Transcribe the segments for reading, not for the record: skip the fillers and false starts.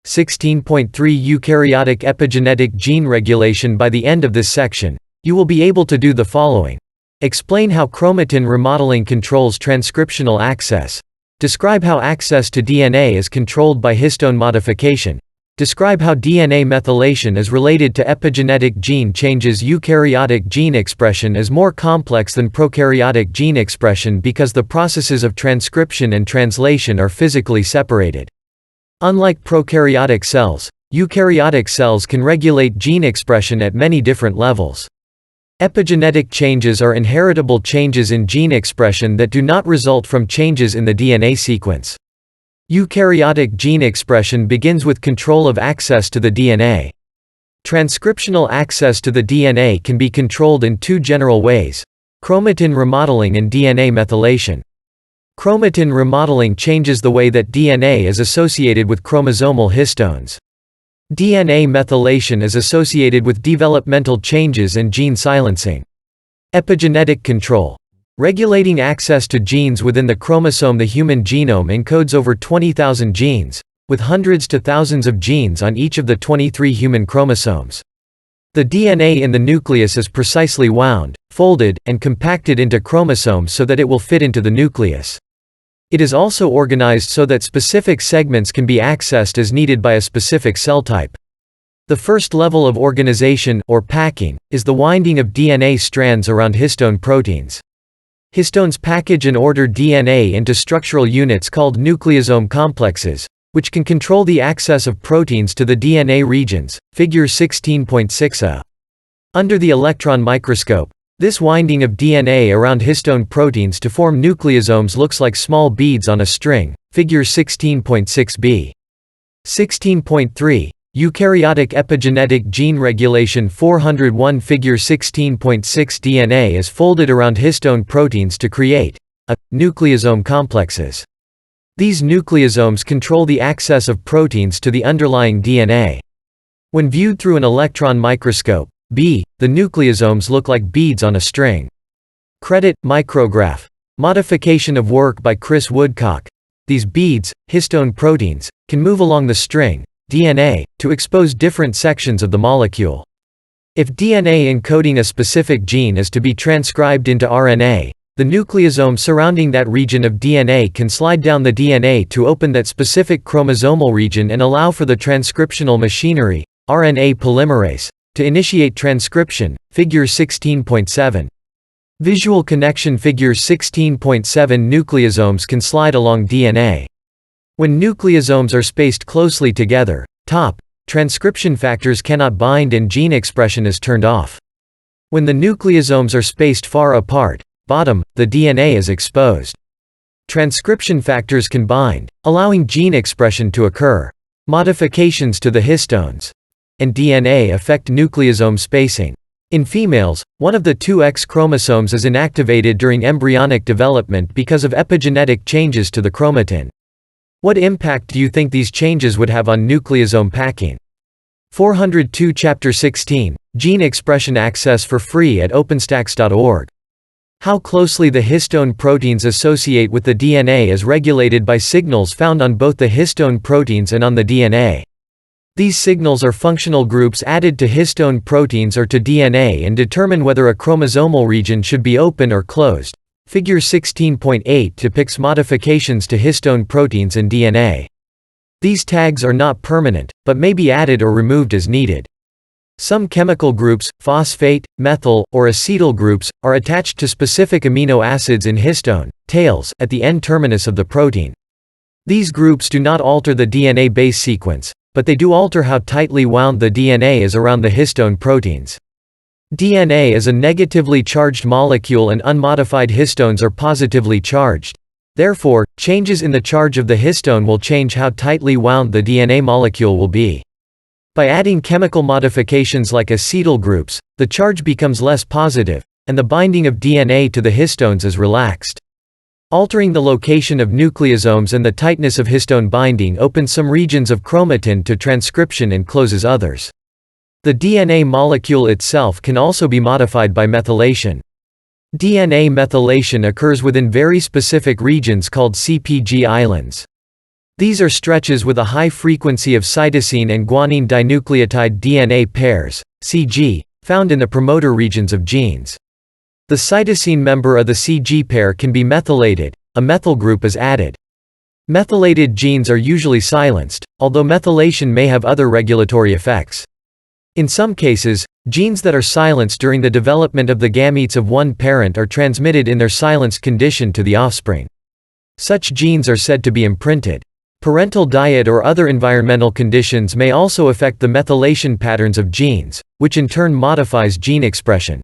16.3 Eukaryotic epigenetic gene regulation. By the end of this section, you will be able to do the following. Explain how chromatin remodeling controls transcriptional access. Describe how access to DNA is controlled by histone modification. Describe how DNA methylation is related to epigenetic gene changes. Eukaryotic gene expression is more complex than prokaryotic gene expression because the processes of transcription and translation are physically separated. Unlike prokaryotic cells, eukaryotic cells can regulate gene expression at many different levels. Epigenetic changes are inheritable changes in gene expression that do not result from changes in the DNA sequence. Eukaryotic gene expression begins with control of access to the DNA. Transcriptional access to the DNA can be controlled in two general ways: chromatin remodeling and DNA methylation. Chromatin remodeling changes the way that DNA is associated with chromosomal histones. DNA methylation is associated with developmental changes and gene silencing. Epigenetic control. Regulating access to genes within the chromosome. The human genome encodes over 20,000 genes, with hundreds to thousands of genes on each of the 23 human chromosomes. The DNA in the nucleus is precisely wound, folded, and compacted into chromosomes so that it will fit into the nucleus. It is also organized so that specific segments can be accessed as needed by a specific cell type. The first level of organization, or packing, is the winding of DNA strands around histone proteins. Histones package and order DNA into structural units called nucleosome complexes, which can control the access of proteins to the DNA regions, figure 16.6a. Under the electron microscope, this winding of DNA around histone proteins to form nucleosomes looks like small beads on a string, figure 16.6b. 16.3. Eukaryotic epigenetic gene regulation. 401 Figure 16.6 DNA is folded around histone proteins to create nucleosome complexes. These nucleosomes control the access of proteins to the underlying DNA. When viewed through an electron microscope, the nucleosomes look like beads on a string. Credit, micrograph. Modification of work by Chris Woodcock. These beads, histone proteins, can move along the string, DNA, to expose different sections of the molecule. If DNA encoding a specific gene is to be transcribed into RNA, the nucleosome surrounding that region of DNA can slide down the DNA to open that specific chromosomal region and allow for the transcriptional machinery, RNA polymerase, to initiate transcription, figure 16.7. Visual connection. Figure 16.7. Nucleosomes can slide along DNA. When nucleosomes are spaced closely together, transcription factors cannot bind and gene expression is turned off. When the nucleosomes are spaced far apart, the DNA is exposed. Transcription factors can bind, allowing gene expression to occur. Modifications to the histones and DNA affect nucleosome spacing. In females, one of the two X chromosomes is inactivated during embryonic development because of epigenetic changes to the chromatin. What impact do you think these changes would have on nucleosome packing? 402 Chapter 16, Gene Expression Access for free at OpenStax.org. How closely the histone proteins associate with the DNA is regulated by signals found on both the histone proteins and on the DNA. These signals are functional groups added to histone proteins or to DNA and determine whether a chromosomal region should be open or closed. Figure 16.8 depicts modifications to histone proteins and DNA. These tags are not permanent, but may be added or removed as needed. Some chemical groups, phosphate, methyl, or acetyl groups, are attached to specific amino acids in histone tails at the N-terminus of the protein. These groups do not alter the DNA base sequence, but they do alter how tightly wound the DNA is around the histone proteins. DNA is a negatively charged molecule and unmodified histones are positively charged. Therefore, changes in the charge of the histone will change how tightly wound the DNA molecule will be. By adding chemical modifications like acetyl groups, the charge becomes less positive, and the binding of DNA to the histones is relaxed. Altering the location of nucleosomes and the tightness of histone binding opens some regions of chromatin to transcription and closes others. The DNA molecule itself can also be modified by methylation. DNA methylation occurs within very specific regions called CpG islands. These are stretches with a high frequency of cytosine and guanine dinucleotide DNA pairs, CG, found in the promoter regions of genes. The cytosine member of the CG pair can be methylated, a methyl group is added. Methylated genes are usually silenced, although methylation may have other regulatory effects. In some cases, genes that are silenced during the development of the gametes of one parent are transmitted in their silenced condition to the offspring. Such genes are said to be imprinted. Parental diet or other environmental conditions may also affect the methylation patterns of genes, which in turn modifies gene expression.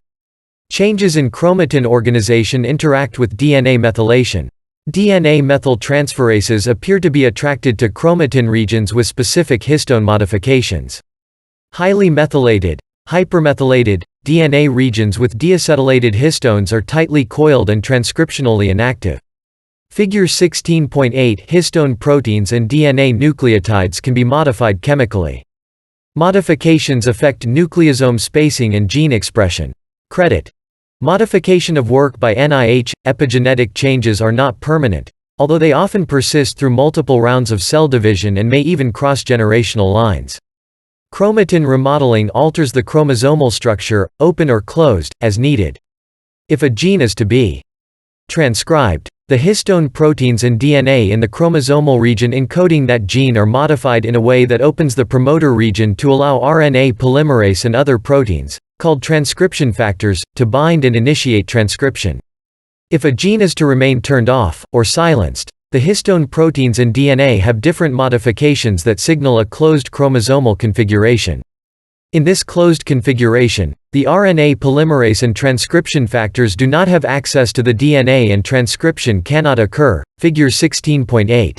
Changes in chromatin organization interact with DNA methylation. DNA methyltransferases appear to be attracted to chromatin regions with specific histone modifications. Highly methylated, hypermethylated, DNA regions with deacetylated histones are tightly coiled and transcriptionally inactive. Figure 16.8 histone proteins and DNA nucleotides can be modified chemically. Modifications affect nucleosome spacing and gene expression. Credit. Modification of work by NIH. Epigenetic changes are not permanent, although they often persist through multiple rounds of cell division and may even cross generational lines. Chromatin remodeling alters the chromosomal structure, open or closed, as needed. If a gene is to be transcribed, the histone proteins and DNA in the chromosomal region encoding that gene are modified in a way that opens the promoter region to allow RNA polymerase and other proteins, called transcription factors, to bind and initiate transcription. If a gene is to remain turned off, or silenced, the histone proteins and DNA have different modifications that signal a closed chromosomal configuration. In this closed configuration, the RNA polymerase and transcription factors do not have access to the DNA and transcription cannot occur. Figure 16.8.